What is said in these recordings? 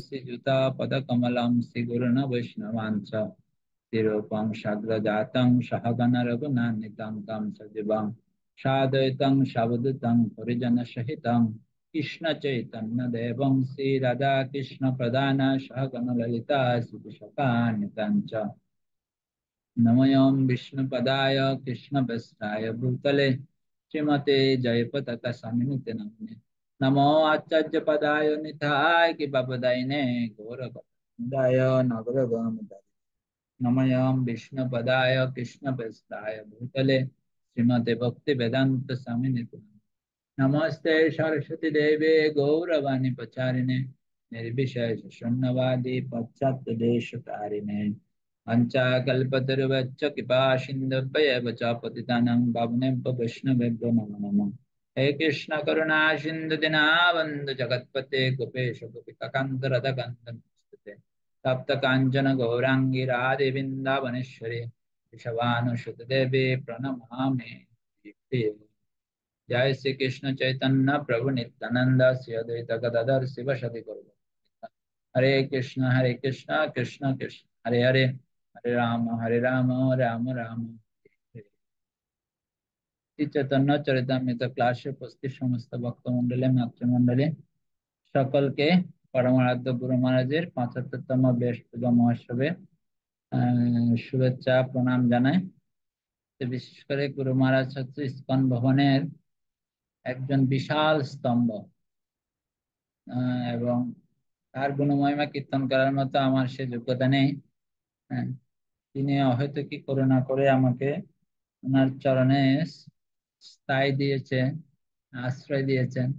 तुलसीजुता पदकमलं श्रीगुरुन् वैष्णवांश्च तिरुपं शग्रजातं सहगण रघुनाथान्वितं तं सजीवं साद्वैतं सावधूतं परिजनसहितं कृष्ण चैतन्य देवं श्री राधा कृष्ण प्रधान सहगण ललिता श्रीविशाखान्वितं च नमोऽयं विष्णुपदाय कृष्णप्रेष्ठाय भूतले श्रीमते जयपताका स्वामिनिते नमः नमो आचार्यपदाय निताय कृपापदायिने गौरवदाय नगरगमदाय नमोऽयं विष्णुपदाय कृष्णप्रेष्ठाय भूतले श्रीमते भक्तिवेदान्त स्वामिनिते नमस्ते सरस्वती देवे गौरवाणी प्रचारिणे निर्विशेष शून्यवादी पाश्चात्य देशकारिणे पंचाकल्पतरुवच्च कृपा सिन्धुभ्येव च पतितानां पावनेभ्यो वैष्णवेभ्यो नमो नमः हे कृष्ण करुणा सिन्धु दीनबन्धु जगत्पते गोपेश गोपिकान्त राधाकान्त नमोस्तुते तप्त काञ्चन गौराङ्गी राधे वृन्दावनेश्वरी वृषभानुसुते देवी प्रणमामि जय श्री कृष्ण चैतन्य प्रभु नित्यानंद श्री अद्वैत गदाधर शिवसदि गौर हरे कृष्ण कृष्ण कृष्ण हरे हरे हरे राम राम राम हरे हरे। श्री चैतन्य चरितामृत क्लासे उपस्थित समस्त भक्त मंडले मातृमंडले सकल के परमाराध्य गुरु महाराजेर 75तम बेश पूजा महोत्सवे शुभेच्छा प्रणाम জানাই। তো বিশেষ করে গুরু মহারাজ হচ্ছে ইসকন ভবনের একজন বিশাল স্তম্ভ এবং তার গুণমহিমা কীর্তন করার মতো আমার সে যোগ্যতা নেই। তিনি হয়তো কি করুণা করে আমাকে ওনার চরণে স্থায়ী দিয়েছেন, আশ্রয় দিয়েছেন।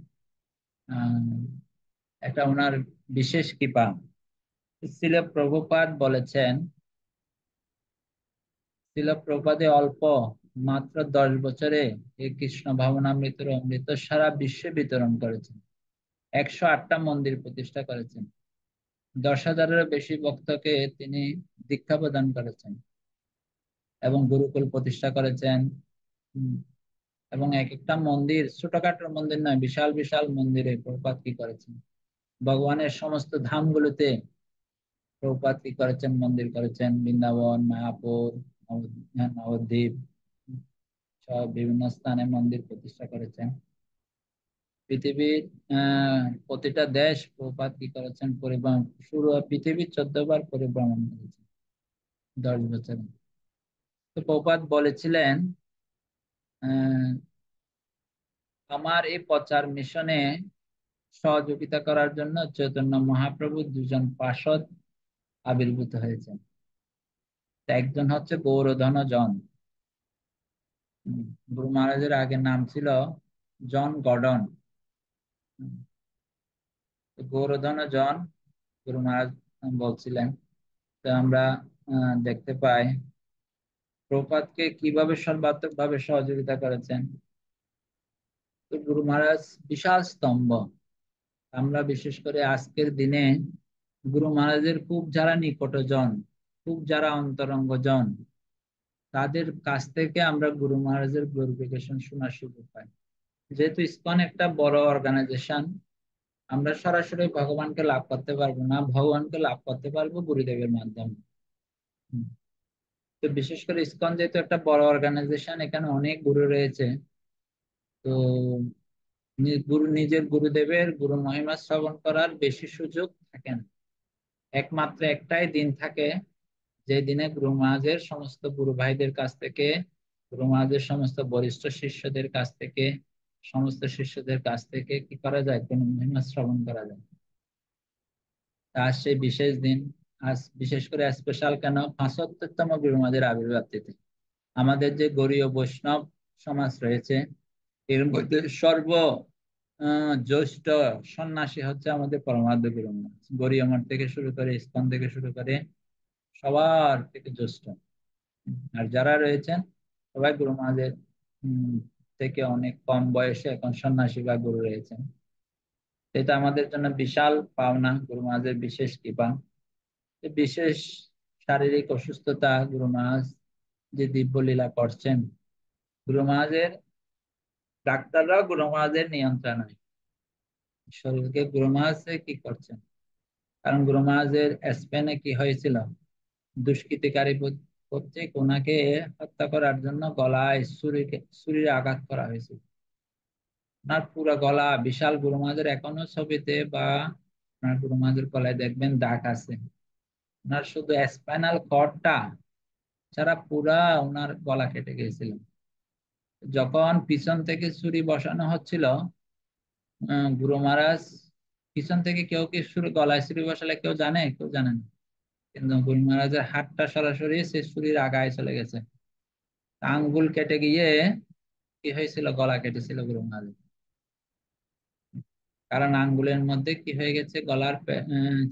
এটা ওনার বিশেষ কৃপা। শ্রীল প্রভুপাদ বলেছেন, শ্রীল প্রভুপাদে অল্প মাত্র 10 বছরে এই কৃষ্ণ ভাবনামৃতের অমৃত সারা বিশ্বে বিতরণ করেছেন। 108টা মন্দির প্রতিষ্ঠা করেছেন। 10,000-এরও বেশি ভক্তকে তিনি দীক্ষা প্রদান করেছেন এবং গুরুকুল প্রতিষ্ঠা করেছেন। এবং এক একটা মন্দির, ছোটখাটো মন্দির নয়, বিশাল বিশাল মন্দিরে প্রভুপাদ কি করেছেন। ভগবানের সমস্ত ধামগুলোতে প্রভুপাদ কি করেছেন, মন্দির করেছেন। বৃন্দাবন, মায়াপুর, নবদ্বীপ সব বিভিন্ন স্থানে মন্দির প্রতিষ্ঠা করেছেন। পৃথিবীর প্রতিটা দেশ প্রভুপাদ কি করেছেন, পরিভ্রমণ, পৃথিবীর 14 বার পরিভ্রমণ করেছেন 10 বছরে। তো প্রভুপাদ বলেছিলেন, আমার এই প্রচার মিশনে সহযোগিতা করার জন্য চৈতন্য মহাপ্রভু 2জন পার্ষদ আবির্ভূত হয়েছেন। একজন হচ্ছে গৌরধন জন। গুরু মহারাজের আগের নাম ছিল জন গর্ডন। গৌরধন জন গুরু মহারাজ বলছিলেন। তো আমরা দেখতে পাই প্রভুপাদকে কিভাবে সর্বাত্মকভাবে সহযোগিতা করেছেন। তো গুরু মহারাজ বিশাল স্তম্ভ। আমরা বিশেষ করে আজকের দিনে গুরু মহারাজের খুব যারা নিকটজন, খুব যারা অন্তরঙ্গ জন, তাদের কাছ থেকে আমরা গুরু মহারাজের গ্লোরিফিকেশন শোনার সুযোগ পাই। যেহেতু ইসকন একটা বড় অর্গানাইজেশন, আমরা সরাসরি ভগবানকে লাভ করতে পারবো না, ভগবানকে লাভ করতে পারবো গুরুদেবের মাধ্যমে। তো বিশেষ করে ইসকন যেহেতু একটা বড় অর্গানাইজেশন, এখানে অনেক গুরু রয়েছে। তো নিজের গুরুদেবের গুরু মহিমা শ্রবণ করার বেশি সুযোগ থাকে না। একমাত্র একটাই দিন থাকে, যে দিনে গুরু মহারাজের সমস্ত গুরু ভাইদের কাছ থেকে, গুরু মহারাজের সমস্ত বরিষ্ঠ শিষ্যদের কাছ থেকে, সমস্ত শিষ্যদের কাছ থেকে কি করা যায়, কোন মহিমা শ্রবণ করা যায়। আজ সেই বিশেষ দিন। আজ বিশেষ করে স্পেশাল কেন, 75তম গুরু মহারাজের আবির্ভাব তিথি। আমাদের যে গৌড়ীয় বৈষ্ণব সমাজ রয়েছে, এর মধ্যে জ্যেষ্ঠ সন্ন্যাসী হচ্ছে আমাদের পরমারাধ্য গুরু মহারাজ। গৌড়ীয় মঠ থেকে শুরু করে, ইসকন থেকে শুরু করে সবার থেকে জ্যেষ্ঠ। আর যারা রয়েছেন সবাই গুরু মহারাজের থেকে অনেক কম বয়সে এখন সন্ন্যাসী বা গুরু রয়েছেন। এটা আমাদের জন্য বিশাল পাওনা, গুরু মহারাজের বিশেষ কৃপা। বিশেষ শারীরিক অসুস্থতা গুরু মহারাজ যে দিব্য লীলা করছেন, গুরু মহারাজের ডাক্তাররাও গুরু মহারাজের নিয়ন্ত্রণে, শরীরকে গুরু মহারাজ কি করছেন, কারণ গুরু মহারাজের স্পেনে কি হয়েছিল, দুষ্কৃতিকারী কর্তৃক ওনাকে হত্যা করার জন্য গলায় ছুরির আঘাত করা হয়েছিল। ওনার পুরো গলা বিশাল, গুরু মহারাজের এখনো ছবিতে বা ওনার গুরু মহারাজের গলায় দেখবেন দাগ আছে। ওনার শুধু স্পাইনাল কর্ডটা ছাড়া পুরা ওনার গলা কেটে গিয়েছিল। যখন পিছন থেকে ছুরি বসানো হচ্ছিল, গুরু মহারাজ পিছন থেকে, কেউ কি গলায় ছুরি বসালে কেউ জানে? কেউ জানে না। কিন্তু গুরু মহারাজের হাতটা সরাসরি সে ছুরির আগায় চলে গেছে। আঙ্গুল কেটে গিয়ে কি হয়েছিল, গলা কেটেছিল গুরু মহারাজ। কারণ আঙ্গুলের মধ্যে কি হয়ে গেছে,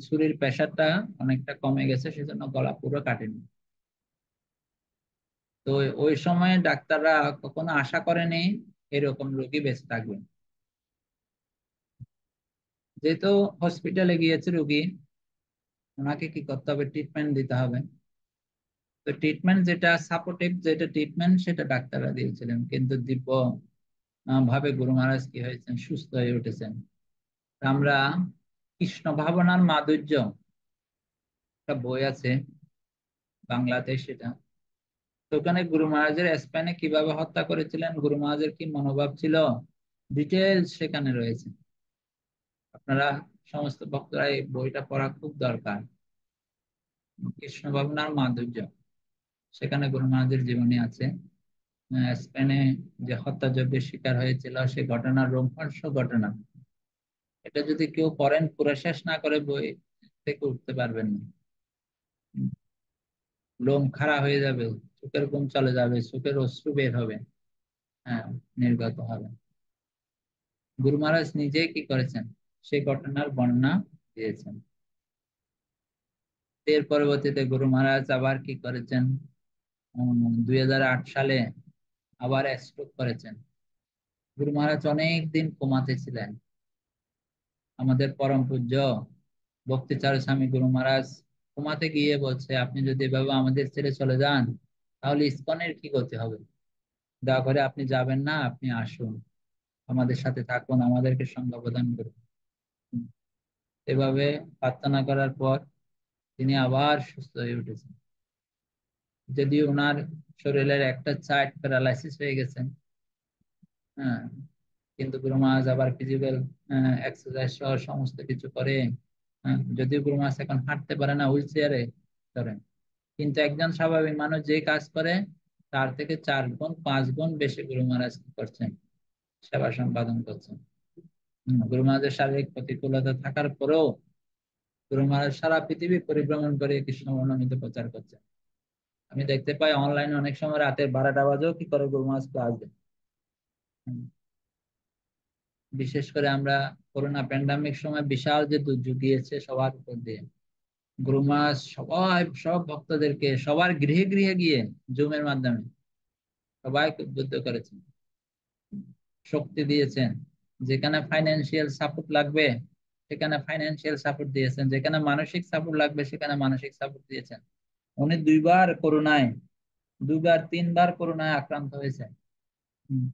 ছুরির প্রেসারটা অনেকটা কমে গেছে, সেজন্য গলা পুরো কাটেনি। তো ওই সময় ডাক্তাররা কখনো আশা করেনি এরকম রোগী বেঁচে থাকবে। যেহেতু হসপিটালে গিয়েছে রোগী, ওনাকে কি করতে হবে, ট্রিটমেন্ট দিতে হবে। তো ট্রিটমেন্ট যেটা সাপোর্টিভ, যেটা ট্রিটমেন্ট সেটা ডাক্তাররা দিয়েছিলেন, কিন্তু দিব্য ভাবে গুরু মহারাজ কি হয়েছেন, সুস্থ হয়ে উঠেছেন। আমরা কৃষ্ণ ভাবনার মাধুর্য একটা বই আছে বাংলাতে, সেটা তো ওখানে গুরু মহারাজের স্পেনে কিভাবে হত্যা করেছিলেন, গুরু মহারাজের কি মনোভাব ছিল, ডিটেলস সেখানে রয়েছে। আপনারা সমস্ত ভক্তরা এই বইটা পড়া খুব দরকার। কৃষ্ণ ভাবনার মাধুর্য, সেখানে গুরু মহারাজের জীবনী আছে। স্পেনে যে হত্যাযজ্ঞের শিকার হয়েছিল সেই ঘটনার রোমহর্ষক ঘটনা, এটা যদি কেউ পড়েন পুরো শেষ না করে বই থেকে উঠতে পারবেন না। লোম খাড়া হয়ে যাবে, চোখের ঘুম চলে যাবে, চোখের অশ্রু বের হবে, হ্যাঁ, নির্গত হবে। গুরু মহারাজ নিজেই কি করেছেন, সেই ঘটনার বর্ণনা দিয়েছেন। এর পরবর্তীতে গুরু মহারাজ আবার কি করেছেন, 2008 সালে আবার স্ট্রোক করেছেন। গুরু মহারাজ অনেক দিন কোমাতে ছিলেন। আমাদের পরম পূজ্য ভক্তিচারু স্বামী গুরু মহারাজ কোমাতে গিয়ে বলছে, আপনি যদি এভাবে আমাদের ছেড়ে চলে যান তাহলে ইসকনের কি গতি হবে। দয়া করে আপনি যাবেন না, আপনি আসুন, আমাদের সাথে থাকুন, আমাদেরকে সঙ্গ প্রদান করুন। এভাবে প্রার্থনা করার পর তিনি আবার সুস্থ হয়ে উঠেছেন। যদিও ওনার শরীরের একটা সাইড প্যারালাইসিস হয়ে গেছে, হ্যাঁ, কিন্তু গুরু মহারাজ আবার ফিজিক্যাল এক্সারসাইজ সহ সমস্ত কিছু করে। যদিও গুরু মহারাজ এখন হাঁটতে পারে না, হুইল চেয়ারে করেন, কিন্তু একজন স্বাভাবিক মানুষ যে কাজ করে তার থেকে 4 গুণ 5 গুণ বেশি গুরু মহারাজ কি করছেন, সেবা সম্পাদন করছেন। গুরু মহারাজের শারীরিক প্রতিকূলতা থাকার পরেও গুরু মহারাজ সারা পৃথিবী পরিভ্রমণ করে কৃষ্ণ বর্ণামৃত প্রচার করছেন। আমি দেখতে পাই অনলাইনে অনেক সময় রাতে 12টা বাজেও কি করে গুরু মহারাজ ক্লাস দেন। হুম, বিশেষ করে আমরা করোনা প্যান্ডামিক সময় বিশাল যে দুর্যোগ গিয়েছে সবার উপর দিয়ে, গুরু মহারাজ সব ভক্তদেরকে সবার গৃহে গৃহে গিয়ে জুমের মাধ্যমে সবাইকে উদ্বুদ্ধ করেছেন, শক্তি দিয়েছেন। যেখানে ফাইন্যান্সিয়াল সাপোর্ট লাগবে সেখানে ফাইন্যান্সিয়াল সাপোর্ট দিয়েছেন, যেখানে মানসিক সাপোর্ট লাগবে সেখানে মানসিক সাপোর্ট দিয়েছেন। উনি দুইবার তিনবার করোনায় আক্রান্ত হয়েছেন। হম,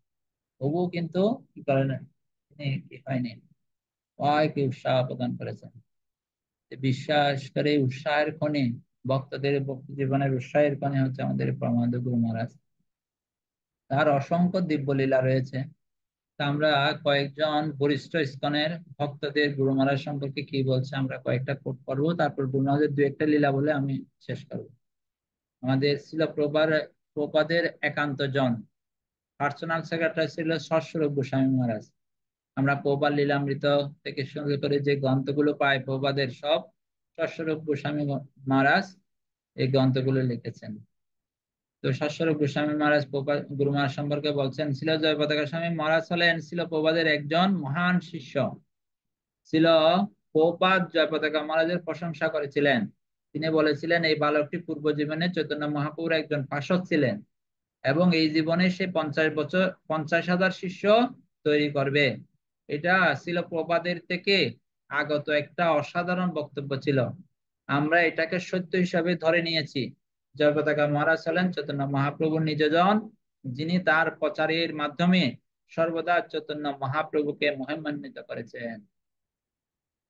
তবুও কিন্তু কি করেন, তিনি কি হয়নি, সবাইকে উৎসাহ প্রদান করেছেন। বিশ্বাস করে উৎসাহের খনি, ভক্তদের ভক্তি জীবনের উৎসাহের খনি হচ্ছে আমাদের পরমানন্দ গুরু মহারাজ। তার অসংখ্য দিব্য লীলা রয়েছে। তা আমরা কয়েকজন বরিষ্ঠ ইসকনের ভক্তদের গুরু মহারাজ সম্পর্কে কি বলছে আমরা কয়েকটা কোট করবো, তারপর গুরু মহারাজের দু একটা লীলা বলে আমি শেষ করবো। আমাদের ছিল প্রপাদের একান্ত জন, পার্সোনাল সেক্রেটারি ছিল সশ্বরূপ গোস্বামী মহারাজ। আমরা প্রপার লীলামৃত থেকে শুরু করে যে গ্রন্থগুলো পাই প্রপাদের, সব সশ্বরূপ গোস্বামী মহারাজ এই গ্রন্থগুলো লিখেছেন। তো সশ্বরূপ গোস্বামী মহারাজ গুরু মহারাজ সম্পর্কে বলছেন, ছিল জয় পতাকা স্বামী মহারাজ হলেন ছিল প্রপাদের একজন মহান শিষ্য। ছিল প্রপাদ জয় পতাকা মহারাজের প্রশংসা করেছিলেন। তিনি বলেছিলেন, এই বালকটি পূর্ব জীবনে চৈতন্য মহাপ্রভুর একজন পার্ষদ ছিলেন এবং এই জীবনে সে 50,000 শিষ্য তৈরি করবে। এটা ছিল প্রপাদের থেকে আগত একটা অসাধারণ বক্তব্য ছিল। আমরা এটাকে সত্য হিসাবে ধরে নিয়েছি। জয় পতাকা মহারাজ হলেন চৈতন্য মহাপ্রভুর নিজজন, যিনি তার প্রচারের মাধ্যমে সর্বদা চৈতন্য মহাপ্রভুকে মহিমান্বিত করেছেন।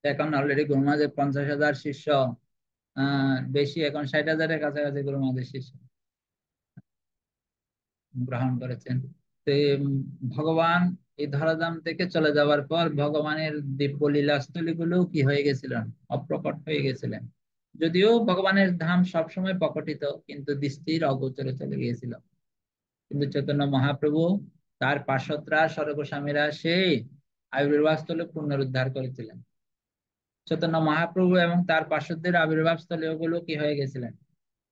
এখন অলরেডি গুরু মহারাজের 50,000 শিষ্য, বেশি, এখন 60,000-এর কাছাকাছি গুরু মহারাজের শিষ্য গ্রহণ করেছেন। তো ভগবান এই ধরাধাম থেকে চলে যাওয়ার পর ভগবানের দিব্য লীলাস্থলী গুলো কি হয়ে গেছিলেন, অপ্রকট হয়ে গেছিলেন। যদিও ভগবানের ধাম সবসময় প্রকটিত, কিন্তু দৃষ্টির অগোচরে চলে গিয়েছিল। কিন্তু চৈতন্য মহাপ্রভু, তার পার্শ্বদরা স্বর্গস্বামীরা সেই আবির্ভাব স্থলে পুনরুদ্ধার করেছিলেন। চৈতন্য মহাপ্রভু এবং তার পার্শ্বদের আবির্ভাব স্থলে ওগুলো কি হয়ে গেছিলেন,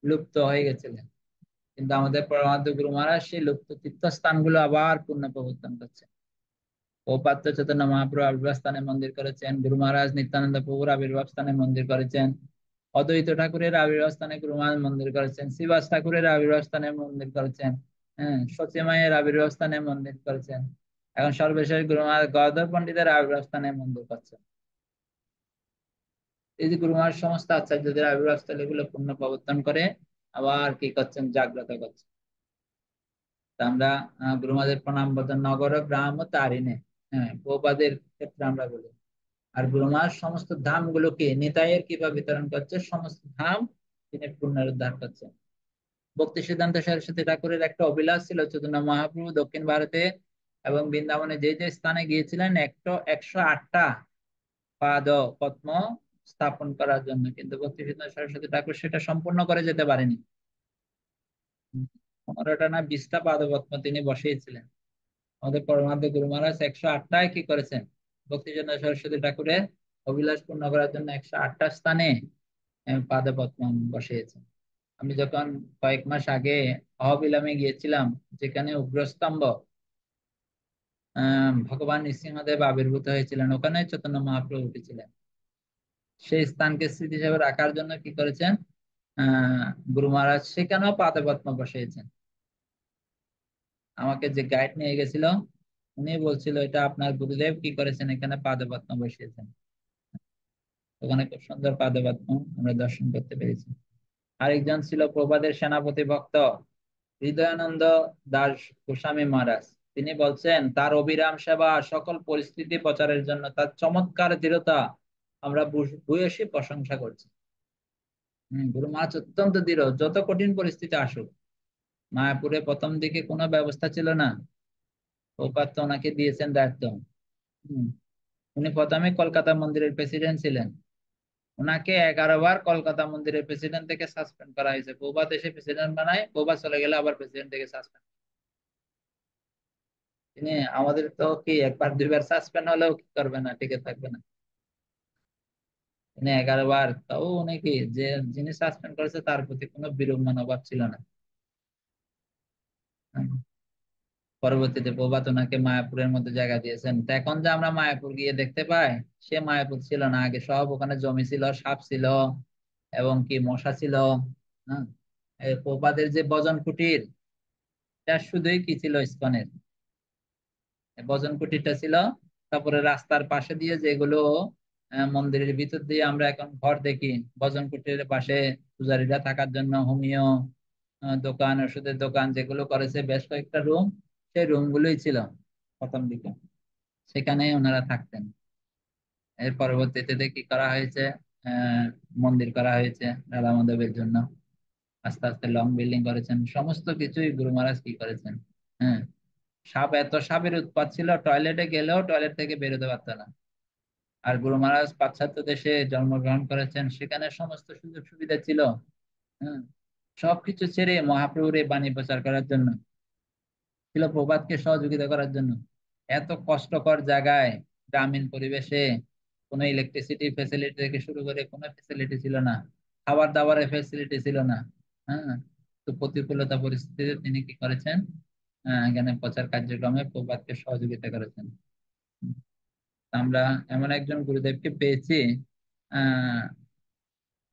লুপ্ত হয়ে গেছিলেন। কিন্তু আমাদের পরমানন্দ গুরু মহারাজ সেই লুপ্ত তীর্থস্থানগুলো আবার পুনঃ প্রবর্তন করছেন। উপাত্ত চৈতন্য মহাপ্রভু আবির্ভাব স্থানে মন্দির করেছেন, গুরু মহারাজ নিত্যানন্দ প্রভুর আবির্ভাব স্থানে মন্দির করেছেন, অদ্বৈত ঠাকুরের আবির্ভাব স্থানে গুরু মহারাজ মন্দির করেছেন, শ্রীবাস ঠাকুরের আবির্ভাব স্থানে মন্দির করেছেন, হ্যাঁ, সচিমায়ের আবির্ভাব স্থানে মন্দির করেছেন। এখন সর্বশেষ গুরু মহারাজ গদাধর পণ্ডিতের আবির্ভাব স্থানে মন্দির করছেন। এই যে গুরু মহারাজ সমস্ত আচার্যদের আবির্ভাব স্থলে গুলো পুনঃ প্রবর্তন করে আবার কি করছেন, জাগ্রত করছেন। তা আমরা গুরু মহারাজের প্রণাম বচন নগর গ্রাম তারিণে, হ্যাঁ, প্রভুপাদের ক্ষেত্রে আমরা বলি। আর গুরু মহারাজ সমস্ত ধাম গুলোকে নিতাইয়ের কিভাবে বিতরণ করছে, সমস্ত ধাম তিনি পুনরুদ্ধার করছেন। ভক্তি সিদ্ধান্ত সরস্বতী ঠাকুরের একটা অভিলাষ ছিল, চৈতন্য মহাপ্রভু দক্ষিণ ভারতে এবং বৃন্দাবনে যে যে স্থানে গিয়েছিলেন 108টা পাদ পদ্ম স্থাপন করার জন্য, কিন্তু ভক্তি সিদ্ধান্ত সরস্বতী ঠাকুর সেটা সম্পূর্ণ করে যেতে পারেনি। 15টা না 20টা পাদ পদ্ম তিনি বসিয়েছিলেন। আমাদের পরমানন্দ গুরু মহারাজ 108টায় কি করেছেন, ভক্তি সিদ্ধান্ত সরস্বতী ঠাকুরের অভিলাষ পূর্ণ করার জন্য 108টা স্থানে পাদ পদ্ম বসিয়েছেন। আমি যখন কয়েক মাস আগে অহবিলামে গিয়েছিলাম, যেখানে উগ্রস্তম্ভ ভগবান নৃসিংহদেব আবির্ভূত হয়েছিলেন, ওখানে চৈতন্য মহাপ্রভু উঠেছিলেন। সেই স্থানকে স্মৃতি হিসেবে রাখার জন্য কি করেছেন, আহ গুরু মহারাজ সেখানেও পাদপদ্ম বসিয়েছেন। আমাকে যে গাইড নিয়ে গেছিল, উনি বলছিল এটা আপনার গুরুদেব কি করেছেন, এখানে পাদপদ্ম বসিয়েছেন। ওখানে খুব সুন্দর পাদপদ্ম আমরা দর্শন করতে পেরেছি। আরেকজন ছিল প্রভাদের সেনাপতি ভক্ত হৃদয়ানন্দ দাস গোস্বামী মহারাজ। তিনি বলছেন তার অবিরাম সেবা, সকল পরিস্থিতি প্রচারের জন্য তার চমৎকার দৃঢ়তা আমরা ভূয়সী প্রশংসা করছি। গুরু মহারাজ অত্যন্ত দৃঢ়, যত কঠিন পরিস্থিতি আসুক। মায়াপুরে প্রথম দিকে কোনো ব্যবস্থা ছিল না, উপাত্ত ওনাকে দিয়েছেন দায়িত্ব। হম, উনি প্রথমে কলকাতা মন্দিরের প্রেসিডেন্ট ছিলেন। ওনাকে 11 বার কলকাতা মন্দিরের প্রেসিডেন্ট থেকে সাসপেন্ড করা হয়েছে। প্রভাত এসে প্রেসিডেন্ট বানায়, প্রভাত চলে গেলে আবার প্রেসিডেন্ট থেকে সাসপেন্ড। তিনি আমাদের তো কি একবার দুইবার সাসপেন্ড হলেও কি করবে না, টিকে থাকবে না। তিনি 11 বার, তাও উনি কি যে যিনি সাসপেন্ড করেছে তার প্রতি কোনো বিরূপ মনোভাব ছিল না। হুম। পরবর্তীতে প্রভাত ওনাকে মায়াপুরের মধ্যে জায়গা দিয়েছেন। তো এখন যে আমরা মায়াপুর গিয়ে দেখতে পাই, সে মায়াপুর ছিল না। আগে সব ওখানে জমি ছিল, সাপ ছিল এবং কি মশা ছিল। হ্যাঁ, এই প্রভাতের যে ভজন কুটির, এটা শুধুই কি ছিল, ইস্কনের ভজন কুটিরটা ছিল। তারপরে রাস্তার পাশে দিয়ে যেগুলো মন্দিরের ভিতর দিয়ে আমরা এখন ঘর দেখি, ভজন কুটিরের পাশে পূজারীরা থাকার জন্য হোমিও দোকান, ওষুধের দোকান যেগুলো করেছে, বেশ কয়েকটা রুম, সেই রুম গুলোই ছিল প্রথম দিকে, সেখানে ওনারা থাকতেন। এর পরবর্তীতে কি করা হয়েছে, আহ মন্দির করা হয়েছে রাধা মাধবের জন্য। আস্তে আস্তে লং বিল্ডিং করেছেন, সমস্ত কিছুই গুরু মহারাজ কি করেছেন। হ্যাঁ, এত সাপের উৎপাত ছিল, টয়লেটে গেলেও টয়লেট থেকে বেরোতে পারতো না। আর গুরু মহারাজ পাশ্চাত্য দেশে জন্মগ্রহণ করেছেন, সেখানে সমস্ত সুযোগ সুবিধা ছিল। হ্যাঁ, সবকিছু ছেড়ে মহাপ্রভুর এই বাণী প্রচার করার জন্য, ছিল প্রভাতকে সহযোগিতা করার জন্য। এত কষ্টকর জায়গায়, গ্রামীণ পরিবেশে, কোনো ইলেকট্রিসিটি ফেসিলিটি থেকে শুরু করে কোনো ফেসিলিটি ছিল না, খাবার দাবারের ফেসিলিটি ছিল না। হ্যাঁ, তো প্রতিকূলতা পরিস্থিতিতে তিনি কি করেছেন, এখানে প্রচার কার্যক্রমে প্রভাতকে সহযোগিতা করেছেন। আমরা এমন একজন গুরুদেবকে পেয়েছি, আহ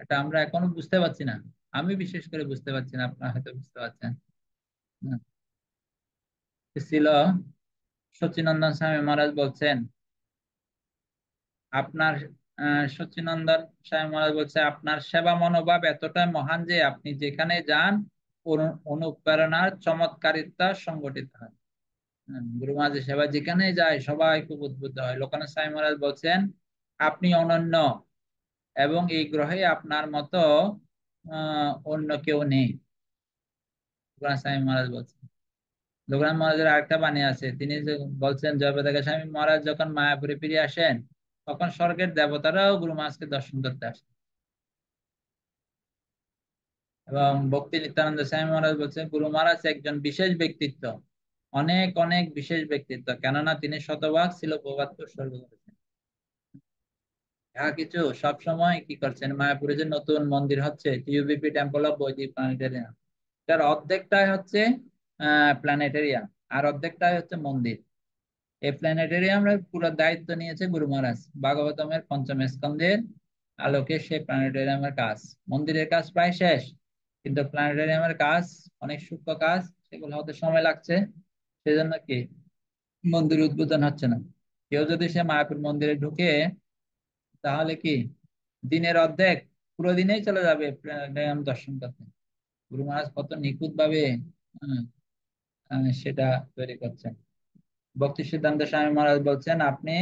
এটা আমরা এখনো বুঝতে পারছি না। আমি বিশেষ করে বুঝতে পারছি না, আপনারা হয়তো বুঝতে পারছেন। হুম, ছিল সচিনন্দন স্বামী মহারাজ বলছেন আপনার, সচিনন্দন স্বামী মহারাজ বলছে আপনার সেবা মনোভাব এতটাই মহান যে আপনি যেখানে যান অনুপ্রেরণার চমৎকারিতা সংগঠিত হয়। গুরু মহারাজের সেবা যেখানে যায় সবাই খুব উদ্বুদ্ধ হয়। লোকানন্দ স্বামী মহারাজ বলছেন আপনি অনন্য, এবং এই গ্রহে আপনার মতো অন্য কেউ নেই। লোকনাথ স্বামী মহারাজ বলছেন। লোকনাথ মহারাজের আরেকটা বাণী আছে, তিনি যে বলছেন জয়প্রকাশ স্বামী মহারাজ যখন মায়াপুরে ফিরে আসেন, তখন স্বর্গের দেবতারাও গুরু মহারাজকে দর্শন করতে আসেন। এবং ভক্তি নিত্যানন্দ স্বামী মহারাজ বলছেন গুরু মহারাজ একজন বিশেষ ব্যক্তিত্ব, অনেক অনেক বিশেষ ব্যক্তিত্ব, কেননা তিনি শতভাগ ছিল প্রভাতকে উৎসর্গ করেছেন। কিছু সব সময় কি করছেন, মায়াপুরে যে নতুন মন্দির হচ্ছে টিউবিপি টেম্পল অফ বৈদিক প্ল্যানেটেরিয়াম, তার অর্ধেকটাই হচ্ছে প্ল্যানেটেরিয়াম, আর অর্ধেকটাই হচ্ছে মন্দির। এই প্ল্যানেটেরিয়ামের পুরো দায়িত্ব নিয়েছে গুরু মহারাজ ভাগবতমের পঞ্চম স্কন্ধের আলোকে। সেই প্ল্যানেটেরিয়ামের কাজ, মন্দিরের কাজ প্রায় শেষ, কিন্তু প্ল্যানেটেরিয়ামের কাজ অনেক সূক্ষ্ম কাজ, সেগুলো হতে সময় লাগছে। সেজন্য কি মন্দির উদ্বোধন হচ্ছে না। কেউ যদি সে মায়াপুর মন্দিরে ঢুকে, তাহলে কি দিনের অর্ধেক পুরো দিনেই চলে যাবে প্ল্যানেটেরিয়াম দর্শন করতে। গুরু মহারাজ কত নিখুঁত ভাবে সেটা তৈরি করছেন। ভক্তি সিদ্ধান্ত স্বামী মহারাজ বলছেন, আপনি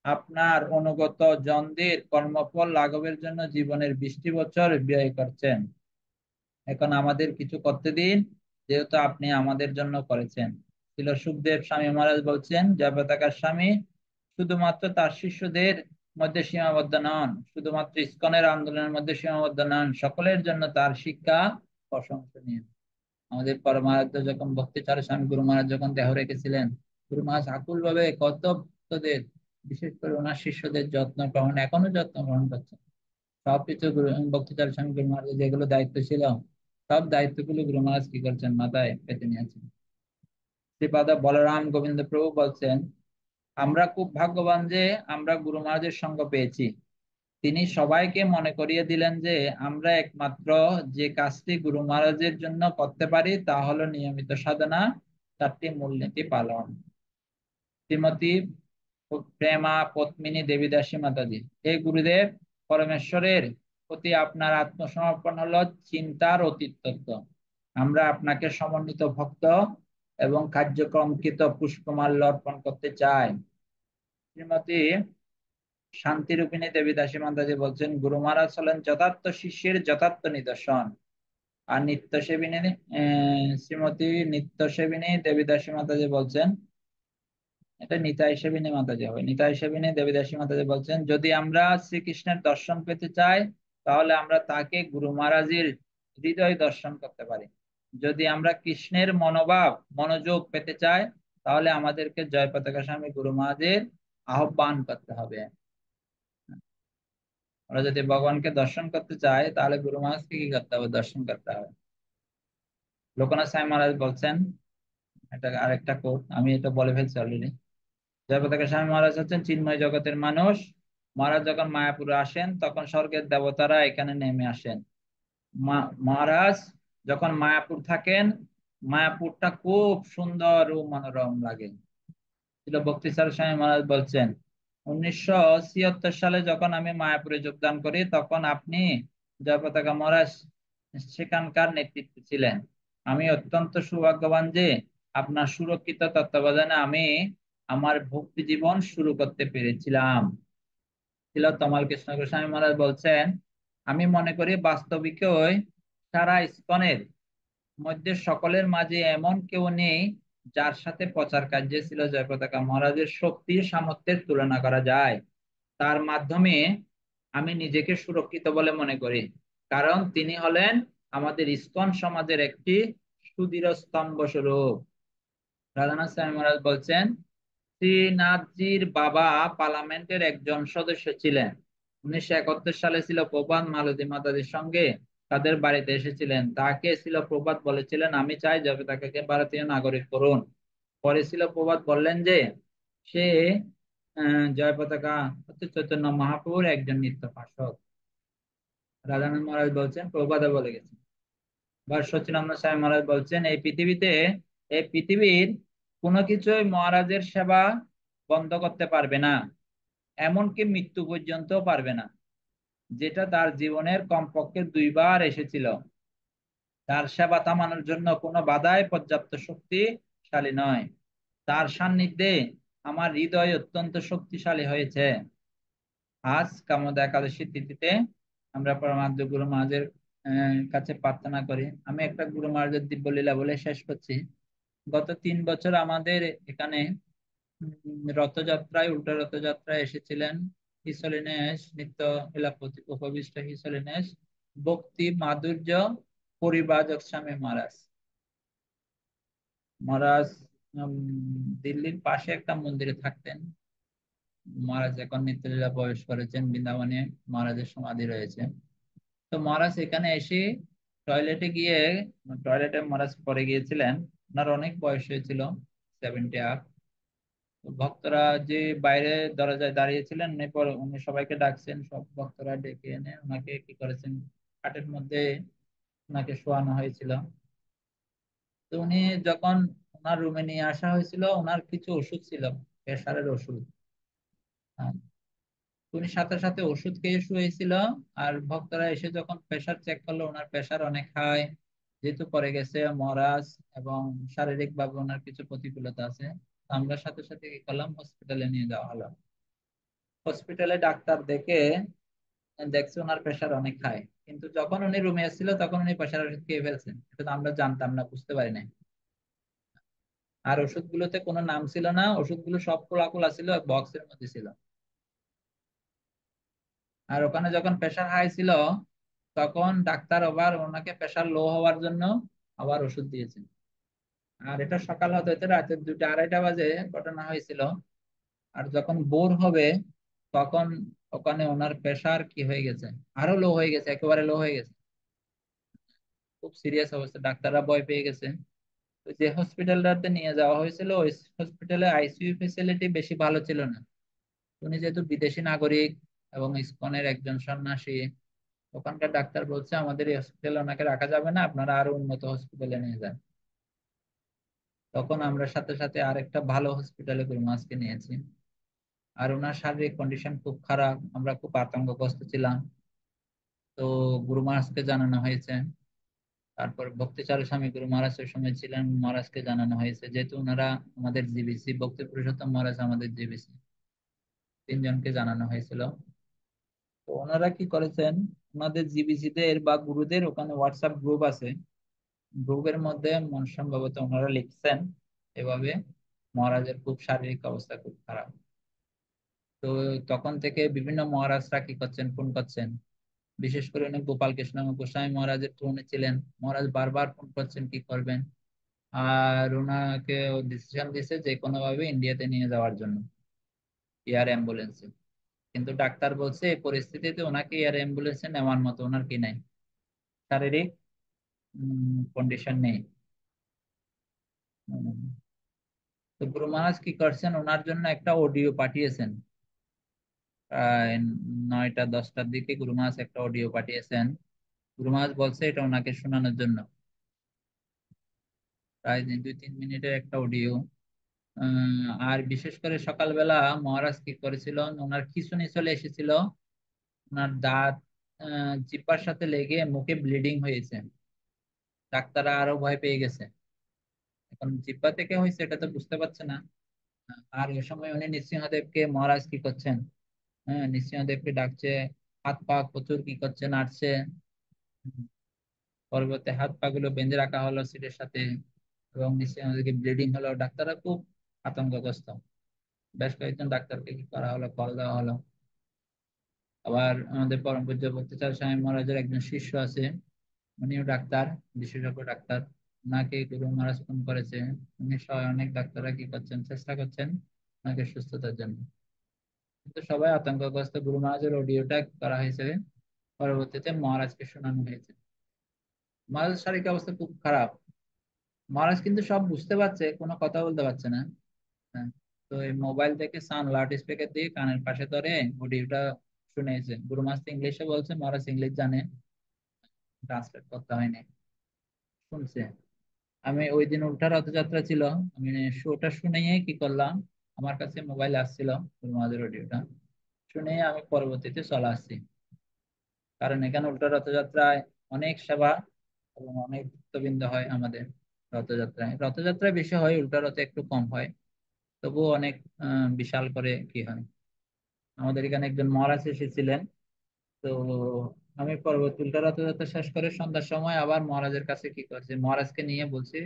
আপনার অনুগত জনদের কর্মফল লাঘবের জন্য জীবনের 20টি বছর ব্যয় করছেন। এখন আমাদের কিছু করতে দিন, যেহেতু আপনি আমাদের জন্য করেছেন। ছিল সুখদেব স্বামী মহারাজ বলছেন, জয়প্রতাকার স্বামী শুধুমাত্র তার শিষ্যদের মধ্যে সীমাবদ্ধ নন, শুধুমাত্র ইসকনের আন্দোলনের মধ্যে সীমাবদ্ধ নন, সকলের জন্য তার শিক্ষা প্রশংসনীয়। আমাদের পরমারাধ্য যখন ভক্তিচারী স্বামী গুরু মহারাজ যখন দেহ রেখেছিলেন, গুরু মহারাজ আকুল ভাবে কত ভক্তদের, বিশেষ করে ওনার শিষ্যদের যত্ন গ্রহণ, এখনো যত্ন গ্রহণ করছেন। সবকিছু ভক্তিচারী স্বামী গুরু মহারাজের যেগুলো দায়িত্ব ছিল, সব দায়িত্বগুলো গুরু মহারাজ কি করছেন, মাথায় পেতে নিয়েছেন। শ্রীপাদ বলরাম গোবিন্দ প্রভু বলছেন, আমরা খুব ভাগ্যবান যে আমরা গুরু মহারাজের সঙ্গ পেয়েছি। তিনি সবাইকে মনে করিয়ে দিলেন যে আমরা একমাত্র যে কাজটি গুরু মহারাজের জন্য করতে পারি তা হলো নিয়মিত সাধনা, 4টি মূলনীতি পালন। শ্রীমতী প্রেমা পদ্মিনী দেবীদাসী মাতাজি, হে গুরুদেব, পরমেশ্বরের প্রতি আপনার আত্মসমর্পণ হলো চিন্তার অতীত তত্ত্ব। আমরা আপনাকে সমন্বিত ভক্ত এবং কার্যক্রমকৃত পুষ্পমাল্য অর্পণ করতে চাই। শ্রীমতী শান্তিরূপিণী দেবী দাসী মাতাজি বলছেন, গুরু মহারাজ হলেন যথার্থ শিষ্যের যথার্থ নিদর্শন। আর নিত্য সেবিনী শ্রীমতী নিত্য সেবিনী দেবী দাসী মাতাজি বলছেন, এটা নিতাই সেবিনী মাতাজি হবে, নিতাই সেবিনী দেবী দাসী মাতাজি বলছেন, যদি আমরা শ্রীকৃষ্ণের দর্শন পেতে চাই, তাহলে আমরা তাকে গুরু মহারাজের হৃদয় দর্শন করতে পারি। যদি আমরা কৃষ্ণের মনোভাব মনোযোগ পেতে চাই, তাহলে আমাদেরকে জয় পতাকা স্বামী গুরু মহারাজের আহ্বান করতে হবে। আমরা যদি ভগবানকে দর্শন করতে চাই, তাহলে গুরু মহারাজকে কি করতে হবে, দর্শন করতে হবে। লোকনাথ স্বামী মহারাজ বলছেন, এটা আরেকটা কোট, আমি এটা বলে ফেলছি অলরেডি। জয়পতাকা স্বামী মহারাজ হচ্ছেন চিন্ময় জগতের মানুষ। মহারাজ যখন মায়াপুরে আসেন, তখন স্বর্গের দেবতারা এখানে নেমে আসেন। মহারাজ যখন মায়াপুর থাকেন, মায়াপুরটা খুব সুন্দর ও মনোরম লাগে। ছিল ভক্তিসার স্বামী মহারাজ বলছেন, 1976 সালে যখন আমি মায়াপুরে যোগদান করি, তখন আপনি জয়পতাকা মহারাজ সেখানকার নেতৃত্বে ছিলেন। আমি অত্যন্ত সৌভাগ্যবান যে আপনার সুরক্ষিত তত্ত্বাবধানে আমি আমার ভক্তি জীবন শুরু করতে পেরেছিলাম। ছিল তমাল কৃষ্ণ গোস্বামী মহারাজ বলছেন, আমি মনে করি বাস্তবিকই সারা ইস্কনের মধ্যে সকলের মাঝে এমন কেউ নেই যার সাথে প্রচার কার্যে ছিল জয়পতাকা মহারাজের শক্তি সামর্থ্যের তুলনা করা যায়। তার মাধ্যমে আমি নিজেকে সুরক্ষিত বলে মনে করি, কারণ তিনি হলেন আমাদের ইস্কন সমাজের একটি সুদৃঢ় স্তম্ভ স্বরূপ। রাধানাথ স্বামী মহারাজ বলছেন, শ্রীনাথজির বাবা পার্লামেন্টের একজন সদস্য ছিলেন। 1971 সালে ছিল প্রভাত মালতী মাতাজির সঙ্গে তাদের বাড়িতে এসেছিলেন। তাকে ছিল প্রভাত বলেছিলেন, আমি চাই যাবে তাকে ভারতীয় নাগরিক করুন। পরে ছিল প্রভাত বললেন যে সে জয় পতাকা হচ্ছে চৈতন্য মহাপ্রভুর একজন নিত্য পার্ষদ। রাধানাথ মহারাজ বলছেন, প্রভাতে বলে গেছেন। বা সচিনানন্দ স্বামী মহারাজ বলছেন, এই পৃথিবীর কোনো কিছুই মহারাজের সেবা বন্ধ করতে পারবে না, এমনকি মৃত্যু পর্যন্ত পারবে না, যেটা তার জীবনের কমপক্ষে 2বার এসেছিল। তার সেবা থামানোর জন্য কোনো বাধাই পর্যাপ্ত শক্তিশালী নয়। তার সান্নিধ্যে আমার হৃদয় অত্যন্ত শক্তিশালী হয়েছে। আজ কামদা একাদশী তিথিতে আমরা পরমাদ্য গুরু মহারাজের কাছে প্রার্থনা করি। আমি একটা গুরু মহারাজের দিব্যলীলা বলে শেষ করছি। গত 3 বছর আমাদের এখানে রথযাত্রায়, উল্টা রথযাত্রায় এসেছিলেন হিস হোলিনেস নিত্য লীলাপতি উপবিষ্ট হিস হোলিনেস ভক্তি মাধুর্য পরিব্রাজক স্বামী মহারাজ। মহারাজ উম, দিল্লির পাশে একটা মন্দিরে থাকতেন। মহারাজ এখন নিত্যলীলা প্রবেশ করেছেন বৃন্দাবনে, মহারাজের সমাধি রয়েছে। তো মহারাজ এখানে এসে টয়লেটে গিয়ে, টয়লেটে মহারাজ পড়ে গিয়েছিলেন। ওনার অনেক বয়স হয়েছিল, 70 আপ। ভক্তরা যে বাইরে দরজায় দাঁড়িয়েছিলেন, উনি সবাইকে ডাকছেন, সব ভক্তরা ডেকে এনে ওনাকে কি করেছেন, খাটের মধ্যে ওনাকে শোয়ানো হয়েছিল। তো উনি যখন ওনার রুমে নিয়ে আসা হয়েছিল, ওনার কিছু ওষুধ ছিল, প্রেসারের ওষুধ। হ্যাঁ, উনি সাথে সাথে ওষুধ খেয়ে শুয়েছিল। আর ভক্তরা এসে যখন প্রেসার চেক করলো, ওনার প্রেসার অনেক হাই, যেহেতু পরে গেছে মহারাজ, এবং শারীরিক ভাবে ওনার কিছু প্রতিকূলতা আছে। তো আমরা সাথে সাথে কি করলাম, হসপিটালে নিয়ে যাওয়া হলো। হসপিটালে ডাক্তার দেখে দেখছে ওনার প্রেসার অনেক হাই, কিন্তু যখন উনি রুমে এসেছিল তখন উনি প্রেসার ওষুধ খেয়ে ফেলছেন। এটা তো আমরা জানতাম না, বুঝতে পারি নাই। আর ওষুধগুলোতে কোনো নাম ছিল না, ওষুধগুলো সব খোলা খোলা ছিল, বক্সের মধ্যে ছিল। আর ওখানে যখন প্রেসার হাই ছিল, তখন ডাক্তার আবার ওনাকে প্রেসার লো হওয়ার জন্য আবার ওষুধ দিয়েছেন। আর এটা সকাল হতে হতে রাতের 2টা-2:30 বাজে ঘটনা হয়েছিল। আর যখন ভোর হবে, তখন ওখানে ওনার প্রেসার কি হয়ে গেছে, আরো লো হয়ে গেছে, একেবারে লো হয়ে গেছে। খুব সিরিয়াস অবস্থা, ডাক্তাররা ভয় পেয়ে গেছে। তো যে হসপিটালটাতে নিয়ে যাওয়া হয়েছিল, ওই হসপিটালে আইসিইউ ফেসিলিটি বেশি ভালো ছিল না। উনি যেহেতু বিদেশি নাগরিক এবং ইসকনের একজন সন্ন্যাসী, ওখানকার ডাক্তার বলছে আমাদের এই হসপিটালে ওনাকে রাখা যাবে না, আপনারা আরো উন্নত হসপিটালে নিয়ে যান। তখন আমরা সাথে সাথে আরেকটা ভালো হসপিটালে গুরুমাসকে নিয়েছি। আর ওনার শারীরিক কন্ডিশন খুব খারাপ, আমরা খুব আতঙ্কগ্রস্ত ছিলাম। তো গুরু মহারাজকে জানানো হয়েছে। তারপর ভক্তিচারু স্বামী গুরু মহারাজ ওই সময় ছিলেন, মহারাজকে জানানো হয়েছে, যেহেতু ওনারা আমাদের জিবিসি, ভক্তি পুরুষোত্তম মহারাজ আমাদের জিবিসি, 3জনকে জানানো হয়েছিল। তো ওনারা কি করেছেন, ওনাদের জিবিসি দের বা গুরুদের ওখানে হোয়াটসঅ্যাপ গ্রুপ আছে, গ্রুপের মধ্যে মন সম্ভবত ওনারা লিখছেন এভাবে, মহারাজের খুব শারীরিক অবস্থা খুব খারাপ। তো তখন থেকে বিভিন্ন মহারাজরা কি করছেন, ফোন করছেন। বিশেষ করে উনি গোপাল কৃষ্ণ গোস্বামী মহারাজের ফোনে ছিলেন, মহারাজ বারবার ফোন করছেন কি করবেন। আর ওনাকে ডিসিশন দিয়েছে যে কোনো ভাবে ইন্ডিয়াতে নিয়ে যাওয়ার জন্য, এয়ার অ্যাম্বুলেন্সে। কিন্তু ডাক্তার বলছে এই পরিস্থিতিতে ওনাকে এয়ার অ্যাম্বুলেন্সে নেওয়ার মতো ওনার কি নাই, শারীরিক কন্ডিশন নেই। উম, তো গুরু মহারাজ কি করছেন, ওনার জন্য একটা অডিও পাঠিয়েছেন। প্রায় 9টা-10টার দিকে গুরু মহারাজ একটা অডিও পাঠিয়েছেন। গুরু মহারাজ বলছে এটা ওনাকে শোনানোর জন্য, প্রায় 2-3 মিনিটের একটা অডিও। আর বিশেষ করে সকালবেলা মহারাজ কি করেছিল, ওনার খিঁচুনি চলে এসেছিল, ওনার দাঁত জিহ্বার সাথে লেগে মুখে ব্লিডিং হয়েছে। ডাক্তাররা আরো ভয় পেয়ে গেছে, এখন জিহ্বা থেকে হয়েছে এটা তো বুঝতে পারছে না। আর ওই সময় উনি নৃসিংহদেবকে, মহারাজ কি করছেন, হ্যাঁ নৃসিংহদেবকে ডাকছে, হাত পা প্রচুর কি করছে, নাড়ছে। পরবর্তী হাত পা গুলো বেঁধে রাখা হলো সিটের সাথে, এবং নৃসিংহদেবকে ব্লিডিং হলো। ডাক্তাররা খুব আতঙ্কগ্রস্ত, বেশ কয়েকজন ডাক্তারকে কি করা হলো, কল দেওয়া হলো। আবার আমাদের পরম পূজ্য ভক্তিচার স্বামী মহারাজের একজন শিষ্য আছে, উনিও ডাক্তার, বিশেষজ্ঞ ডাক্তার। ওনাকে গুরু মহারাজ ফোন করেছে। উনি সহ অনেক ডাক্তাররা কি করছেন, চেষ্টা করছেন ওনাকে সুস্থতার জন্য। কিন্তু সবাই আতঙ্কগ্রস্ত, গুরু মহারাজের অডিওটা করা হয়েছে, পরবর্তীতে মহারাজকে শোনানো হয়েছে। মহারাজের শারীরিক অবস্থা খুব খারাপ। মহারাজ কিন্তু সব বুঝতে পারছে, কোনো কথা বলতে পারছে না। হ্যাঁ। তো এই মোবাইল থেকে সাউন্ড লাউড স্পিকার দিয়ে কানের পাশে ধরে অডিওটা শুনেছে। গুরু মহারাজ ইংলিশে বলছে, মহারাজ ইংলিশ জানে, ট্রান্সলেট করতে হয়নি, শুনছে। আমি ওই দিন উল্টা রথযাত্রা ছিল, আমি শোটা শুনেই কি করলাম, আমার কাছে মোবাইল আসছিল গুরুমাদের অডিওটা, শুনে আমি পরবর্তীতে চলে আসছি। কারণ এখানে উল্টা রথযাত্রায় অনেক সেবা এবং অনেক ভক্তবৃন্দ হয় আমাদের। রথযাত্রায় রথযাত্রায় বেশি হয়, উল্টা রথে একটু কম হয়, তবুও অনেক বিশাল করে কি হয়। আমাদের এখানে একজন মহারাজ এসেছিলেন। তো আমি পরবর্তী উল্টা রথযাত্রা শেষ করে সন্ধ্যার সময় আবার মহারাজের কাছে কি করছি, মহারাজকে নিয়ে বলছি,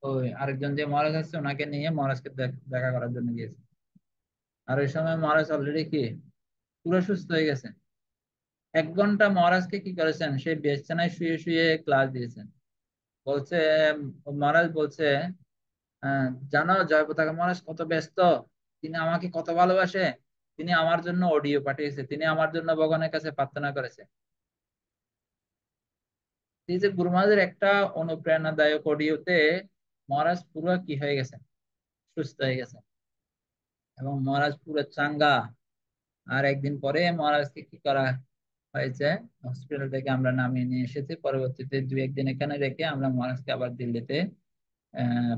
ওই আরেকজন যে মহারাজ আছে ওনাকে নিয়ে মহারাজকে দেখা করার জন্য গিয়েছি। আর ওই সময় মহারাজ অলরেডি কি পুরো সুস্থ হয়ে গেছে। 1 ঘন্টা মহারাজকে কি করেছেন, সেই বিছানায় শুয়ে শুয়ে ক্লাস দিয়েছেন। বলছে, মহারাজ বলছে, জানো জয় পতাকা মহারাজ কত ব্যস্ত, তিনি আমাকে কত ভালোবাসে, তিনি আমার জন্য অডিও পাঠিয়েছে, তিনি আমার জন্য ভগবানের কাছে প্রার্থনা করেছে। এই যে গুরু মহারাজের একটা অনুপ্রেরণাদায়ক অডিওতে মহারাজ পুরো কি হয়ে গেছে, সুস্থ হয়ে গেছে, এবং মহারাজ পুরো চাঙ্গা। আর একদিন পরে মহারাজকে কি করা হয়েছে, হসপিটাল থেকে আমরা নামিয়ে নিয়ে এসেছি। পরবর্তীতে 2-1 দিন এখানে রেখে আমরা মহারাজকে আবার দিল্লিতে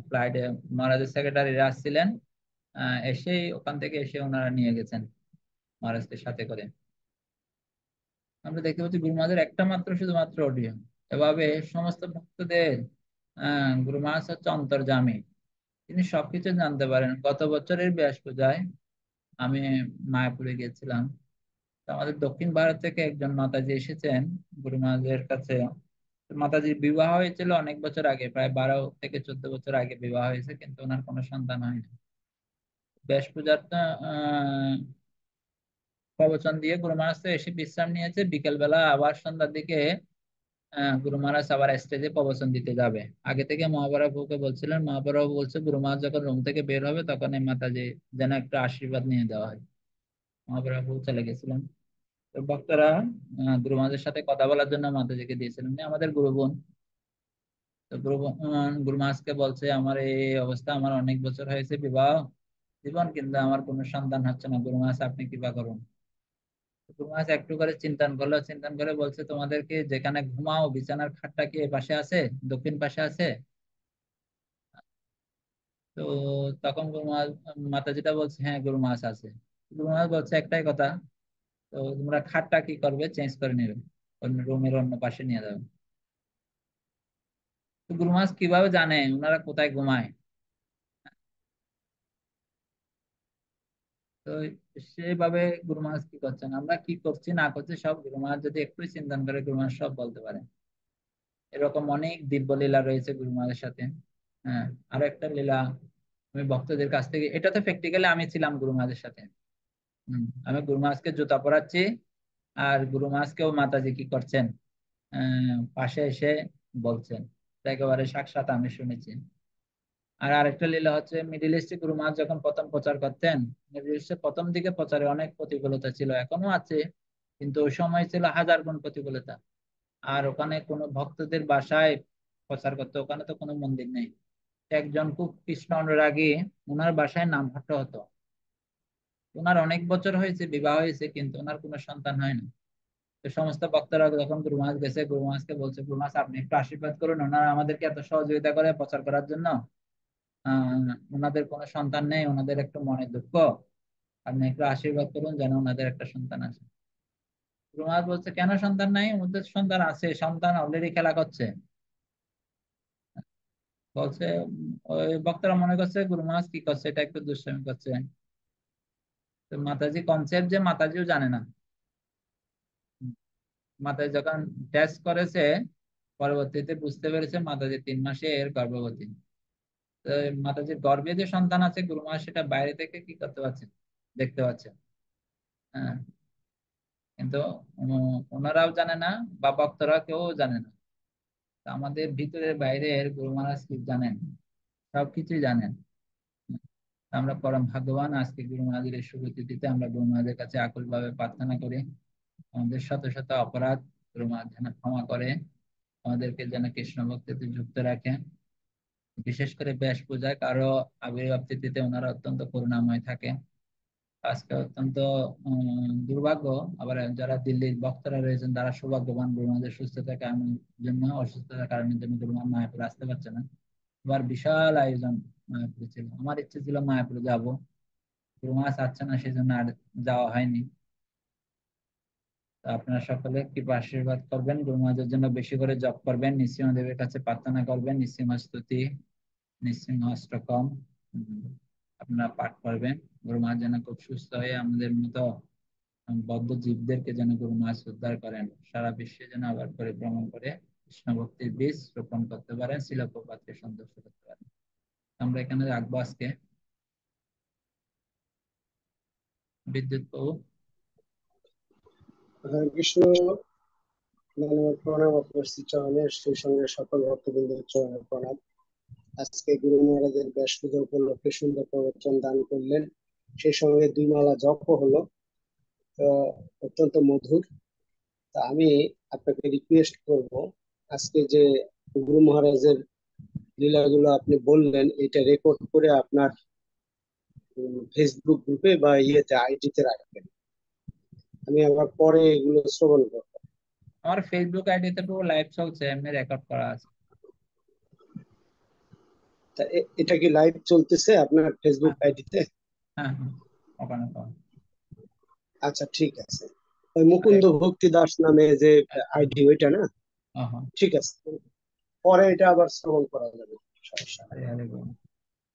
ফ্লাইটে, মহারাজের সেক্রেটারিরা আসছিলেন, এসেই ওখান থেকে এসে ওনারা নিয়ে গেছেন মহারাজকে সাথে করে। আমরা দেখতে পাচ্ছি গুরু মহারাজের একটা মাত্র শুধুমাত্র অডিও, এভাবে সমস্ত ভক্তদের গুরু মহারাজ হচ্ছে অন্তর্যামী, তিনি সবকিছু জানতে পারেন। গত বছরের ব্যাস পূজায় আমি মায়াপুরে গিয়েছিলাম। তো আমাদের দক্ষিণ ভারত থেকে একজন মাতাজি এসেছেন গুরু মহারাজের কাছে। তো মাতাজির বিবাহ হয়েছিল অনেক বছর আগে, প্রায় 12 থেকে 14 বছর আগে বিবাহ হয়েছে, কিন্তু ওনার কোনো সন্তান হয়নি। ব্যাস পূজার প্রবচন দিয়ে গুরু মহারাজ তো এসে বিশ্রাম নিয়েছে, বিকেল বেলা আবার সন্ধ্যার দিকে গুরু মহারাজ আবার স্টেজে প্রবচন দিতে যাবে। আগে থেকে মহাপ্রভুকে বলছিলেন, মহাপ্রভু বলছে গুরু মহারাজ যখন রুম থেকে বের হবে তখন এই মাতাজি যেন একটু আশীর্বাদ নিয়ে দেওয়া হয়। মহাপ্রভু চলে গেছিলেন। তো ভক্তরা গুরু মহারাজের সাথে কথা বলার জন্য মাতাজিকে দিয়েছিলেন, উনি আমাদের গুরু বোন। তো গুরু মহারাজকে বলছে, আমার এই অবস্থা, আমার অনেক বছর হয়েছে বিবাহ জীবন, কিন্তু আমার কোনো সন্তান হচ্ছে না, গুরু মহারাজ আপনি কৃপা করুন। গুরু মহারাজ একটু করে চিন্তন করলো, চিন্তন করে বলছে, তোমাদেরকে যেখানে ঘুমাও বিছানার খাটটা কি এ পাশে আছে, দক্ষিণ পাশে আছে? তো তখন গুরু মহারাজ, মাতাজিটা বলছে, হ্যাঁ গুরু মহারাজ আছে। গুরু মহারাজ বলছে একটাই কথা, তো তোমরা খাটটা কি করবে, চেঞ্জ করে নেবে, অন্য রুমের অন্য পাশে নিয়ে যাবে। তো গুরু মহারাজ কিভাবে জানে ওনারা কোথায় ঘুমায়? তো সেইভাবে গুরু মহারাজ কি করছেন, আমরা কি করছি না করছি সব গুরু মহারাজ যদি একটু চিন্তন করে গুরু মহারাজ সব বলতে পারে। এরকম অনেক দিব্য লীলা রয়েছে গুরু মহারাজের সাথে। হ্যাঁ, আরো একটা লীলা, আমি ভক্তদের কাছ থেকে, এটা তো প্র্যাকটিক্যালি আমি ছিলাম গুরু মহারাজের সাথে। আমি গুরু মহারাজকে জুতা পরাচ্ছি, আর গুরু মহারাজকেও মাতাজি কি করছেন, পাশে এসে বলছেন। তো একেবারে সাক্ষাৎ আমি শুনেছি। আর আরেকটা লীলা হচ্ছে, মিডিল ইস্টে গুরু মহারাজ যখন প্রথম প্রচার করতেন, মিডিল ইস্টে প্রথম দিকে প্রচারে অনেক প্রতিকূলতা ছিল, এখনো আছে, কিন্তু ওই সময় ছিল 1000 গুণ প্রতিকূলতা। আর ওখানে কোনো ভক্তদের বাসায় প্রচার করতে, ওখানে তো কোনো মন্দির নেই। একজন খুব কৃষ্ণ অনুরাগী, ওনার বাসায় নামহট্ট হতো। ওনার অনেক বছর হয়েছে, বিবাহ হয়েছে, কিন্তু ওনার কোনো সন্তান হয় না। তো সমস্ত ভক্তরা যখন গুরু মহারাজ গেছে, গুরু মহারাজকে বলছে, গুরু মহারাজ আপনি একটু আশীর্বাদ করুন, ওনারা আমাদেরকে এত সহযোগিতা করে প্রচার করার জন্য, ওনাদের কোনো সন্তান নেই, ওনাদের একটু মনে দুঃখ, আপনি একটু আশীর্বাদ করুন যেন ওনাদের একটা সন্তান আছে। গুরু মহারাজ বলছে, কেন সন্তান নাই, ওদের সন্তান আছে, সন্তান অলরেডি খেলা করছে। বলছে, ওই ভক্তরা মনে করছে গুরু মহারাজ কি করছে, এটা একটু দুষ্টামি করছে। তো মাতাজি কনসেপ্ট যে মাতাজিও জানে না। মাতাজি যখন টেস্ট করেছে, পরবর্তীতে বুঝতে পেরেছে মাতাজি 3 মাসে এর গর্ভবতী। তো মাতাজির গর্ভে যে সন্তান আছে গুরু মহারাজ সেটা বাইরে থেকে কি করতে পারছে, দেখতে পাচ্ছে। হ্যাঁ, কিন্তু ওনারাও জানে না, বা ভক্তরা কেউ জানে না। তো আমাদের ভিতরে বাইরের গুরু মহারাজ কি জানেন, সবকিছুই জানেন। আমরা পরম ভাগ্যবান, আজকে গুরু মহারাজের এই শুভ তিথিতে আমরা গুরু মহারাজের কাছে আকুল ভাবে প্রার্থনা করি, আমাদের শত শত অপরাধ গুরু মহারাজ যেন ক্ষমা করে, আমাদেরকে যেন কৃষ্ণ ভক্তিতে যুক্ত রাখে। বিশেষ করে ব্যাস পূজায় কারো আবির্ভাব তিথিতে ওনারা অত্যন্ত করুণাময় থাকে। আজকে অত্যন্ত দুর্ভাগ্য, আবার যারা দিল্লির ভক্তরা রয়েছেন তারা সৌভাগ্যবান, গুরু মহারাজের সুস্থতার কারণের জন্য, অসুস্থতার কারণের জন্য গুরু মহারাজ মায়াপুর আসতে পারছে না। এবার বিশাল আয়োজন মায়াপুরে ছিল, আমার ইচ্ছে ছিল মায়াপুরে যাব, গুরু মহারাজ আসছে না সেজন্য আর যাওয়া হয়নি। তো আপনারা সকলে কৃপা আশীর্বাদ করবেন, গুরু মহারাজের জন্য বেশি করে জপ করবেন, নৃসিংহদেবের কাছে প্রার্থনা করবেন, নৃসিংহ স্তুতি, নৃসিংহ অষ্টকম আপনারা পাঠ করবেন। গুরু মহারাজ যেন খুব সুস্থ হয়ে আমাদের মতো বদ্ধ জীবদেরকে যেন গুরু মহারাজ উদ্ধার করেন, সারা বিশ্বে যেন আবার পরিভ্রমণ করে কৃষ্ণ ভক্তির বীজ রোপণ করতে পারেন, শিল প্রপাতকে সন্তুষ্ট করতে পারেন। আমরা এখানে রাখবো আজকে। বিদ্যুৎ বাবু। হরে কৃষ্ণ। প্রণাম আপনার শ্রীচরণের, সেই সঙ্গে সকল ভক্তবৃন্দের চরণে প্রণাম। আজকে গুরু মহারাজের ব্যাস পূজা উপলক্ষে সুন্দর প্রবচন দান করলেন, সেই সঙ্গে 2 মালা জপও হলো। তো অত্যন্ত মধুর। তা আমি আপনাকে রিকোয়েস্ট করব, আজকে যে গুরু মহারাজের লীলাগুলো আপনি বললেন, এটা রেকর্ড করে আপনার ফেসবুক গ্রুপে বা ইয়েতে আইডিতে রাখবেন। আমি আবার পরে এগুলো শ্রবণ করবো। আমার ফেসবুক আইডিতে পুরো লাইভ চলছে, এমনি রেকর্ড করা আছে। তা এটা কি লাইভ চলতেছে আপনার ফেসবুক হ্যাঁ হ্যাঁ আইডিতে? হ্যাঁ হ্যাঁ, ওখানে পাওয়া। আচ্ছা, ঠিক আছে। ওই আরে মুকুন্দ ভক্তি দাস নামে যে আচ্ছা। আইডি, ওইটা না? হ্যাঁ। ঠিক আছে, পরে এটা আবার শ্রবণ করা যাবে, সমস্যা নেই। হরে হরে বল।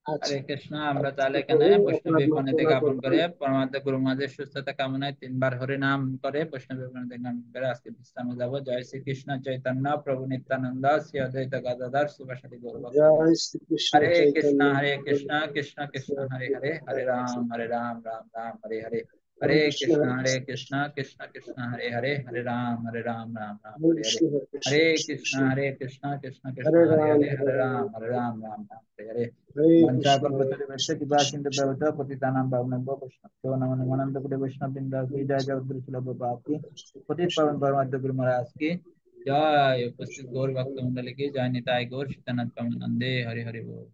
আচ্ছা, হরে কৃষ্ণ। আমরা তাহলে আজকে এখানে প্রভু বৈষ্ণবী আপনার প্রণীতি মার্জনা জ্ঞাপন করবেন। করে পরমাত্ম গুরু মহারাজের সুস্থতা কামনায় 3 বার হরি নাম করে বৈষ্ণবী প্রণীতি জ্ঞাপন করে আজকে বিশ্রামে যাব। জয় শ্রীকৃষ্ণ চৈতন্য প্রভু নিত্যানন্দ শ্রী অদ্বৈত গদাধর শিবাসাদি গৌরভক্ত। জয় শ্রীকৃষ্ণ হরে কৃষ্ণ চৈতন্য হরে প্রভু কৃষ্ণ কৃষ্ণ কৃষ্ণ হরে হরে, হরে রাম রাম রাম হরে হরে। হরে হরে কৃষ্ণ কৃষ্ণ হরে হরে কৃষ্ণ কৃষ্ণ কৃষ্ণ কৃষ্ণ হরে হরে, হরে রাম রাম রাম হরে হরে হরে। কৃষ্ণ হরে কৃষ্ণ হরে কৃষ্ণ কৃষ্ণ কৃষ্ণ হরে কৃষ্ণ কৃষ্ণ কৃষ্ণ হরে হরে রাম হরে, হরে হরে রাম রাম রাম হরে হরে। হরে বঞ্চা কৃষ্ণ হরে কল্পতরুভ্যশ্চ কৃষ্ণ কৃপা কৃষ্ণ সিন্ধু কৃষ্ণ ভ্যবতো পতিতানাং পাবনেভ্যো বৈষ্ণবতো নমো নমো অনন্ত কোটি বৈষ্ণব বৃন্দ কি জয় জয় উদ্ধৃত শিল প্রভুপাদ কি। পতিত পাবন পরমাত্ম গুরু মহারাজ কি জয়। উপস্থিত গৌর ভক্ত মন্ডলী কি জয়। নিতাই গৌর সীতানাথ প্রেমানন্দে হরি হরি বল।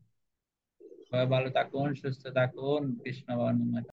সবাই ভালো থাকুন, সুস্থ থাকুন, কৃষ্ণ বর্ণময়